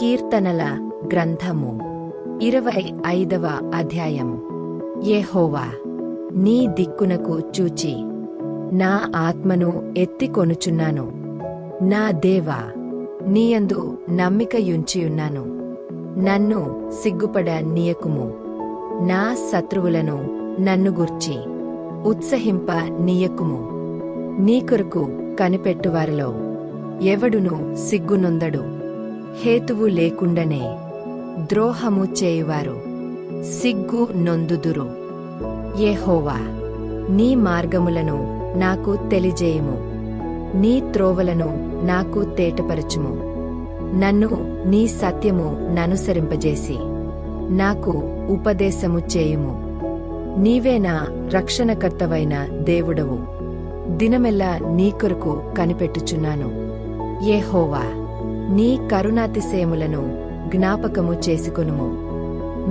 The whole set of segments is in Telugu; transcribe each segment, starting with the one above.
కీర్తనల గ్రంథము 25వ అధ్యాయము. యెహోవా, నీ దిక్కునకు చూచి నా ఆత్మను ఎత్తికొనుచున్నాను. నా దేవా, నీయందు నమ్మికయుంచియున్నాను. నన్ను సిగ్గుపడ నీయకుము. నా శత్రువులను నన్ను గూర్చి ఉత్సహింప నీయకుము. నీ కొరకు కనిపెట్టువారిలో ఎవడును సిగ్గునొందడు. హేతువు లేకుండనే ద్రోహము చేయువారు సిగ్గు నొందుదురు. యెహోవా, నీ మార్గములను నాకు తెలిజేయుము. నీ త్రోవలను నాకు తేటపరచుము. నన్ను నీ సత్యము ననుసరింపజేసి నాకు ఉపదేశము చేయుము. నీవే నా రక్షణకర్తవైన దేవుడవు. దినమెల్లా నీ కొరకు కనిపెట్టుచున్నాను. యెహోవా, నీ కరుణాతిశయములను జ్ఞాపకము చేసుకొనుము.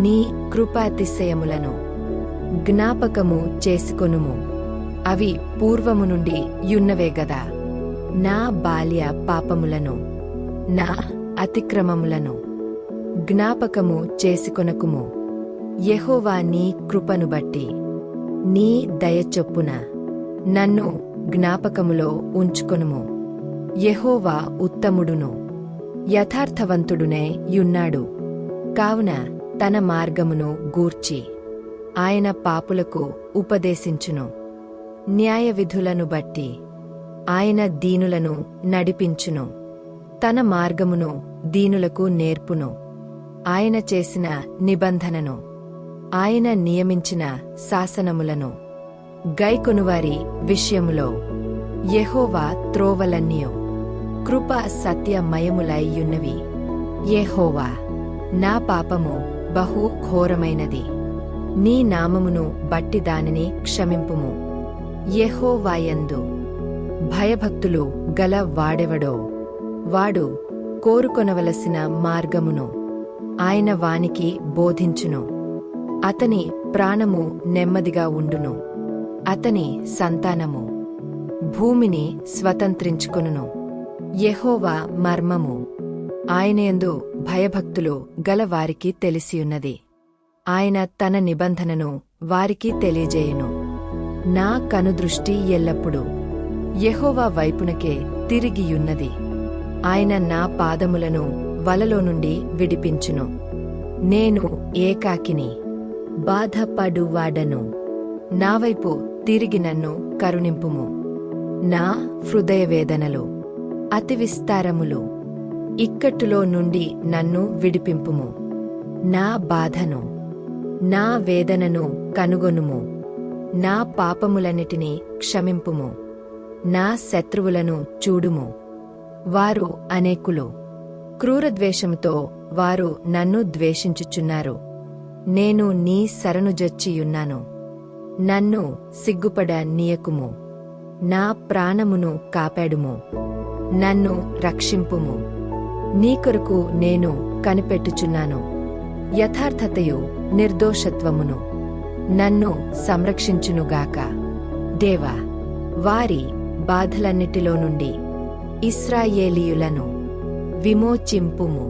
నీ కృపాతిశయములను జ్ఞాపకము చేసుకొనుము. అవి పూర్వము నుండి యున్నవే గదా. నా బాల్య పాపములను, నా అతిక్రమములను జ్ఞాపకము చేసుకొనకుము. యెహోవా, నీ కృపను బట్టి నీ దయచొప్పున నన్ను జ్ఞాపకములో ఉంచుకొనుము. యెహోవా ఉత్తముడును యథార్థవంతుడునే యున్నాడు. కావున తన మార్గమును గూర్చి ఆయన పాపులకు ఉపదేశించును. న్యాయవిధులను బట్టి ఆయన దీనులను నడిపించును. తన మార్గమును దీనులకు నేర్పును. ఆయన చేసిన నిబంధనను, ఆయన నియమించిన శాసనములను గైకొనువారి విషయములో యెహోవా త్రోవలన్నీయు కృప సత్యమయములైయున్నవి. యెహోవా, నా పాపము బహు ఘోరమైనది. నీ నామమును బట్టి దానిని క్షమింపుము. యెహోవాయందు భయభక్తులు గల వాడెవడో వాడు కోరుకొనవలసిన మార్గమును ఆయన వానికి బోధించును. అతని ప్రాణము నెమ్మదిగా ఉండును. అతని సంతానము భూమిని స్వతంత్రించుకొనును. యెహోవా మర్మము ఆయనయందు భయభక్తులు గల వారికి తెలిసియున్నది. ఆయన తన నిబంధనను వారికి తెలియజేయును. నా కనుదృష్టి ఎల్లప్పుడూ యెహోవా వైపునకే తిరిగియున్నది. ఆయన నా పాదములను వలలో నుండి విడిపించును. నేను ఏకాకిని, బాధపడువాడను. నావైపు తిరిగి నన్ను కరుణింపుము. నా హృదయవేదనలు అతి విస్తారములు. ఇక్కట్టులో నుండి నన్ను విడిపింపుము. నా బాధను, నా వేదనను కనుగొనుము. నా పాపములన్నిటినీ క్షమింపుము. నా శత్రువులను చూడుము. వారు అనేకులు. క్రూరద్వేషముతో వారు నన్ను ద్వేషించుచున్నారు. నేను నీ శరణుజొచ్చియున్నాను. నన్ను సిగ్గుపడ నీయకుము. నా ప్రాణమును కాపాడుము. నన్ను రక్షింపుము. నీ కొరకు నేను కనిపెట్టుచున్నాను. యథార్థతయు నిర్దోషత్వమును నన్ను సంరక్షించునుగాక. దేవా, వారి బాధలన్నిటిలో నుండి ఇశ్రాయేలీయులను విమోచింపుము.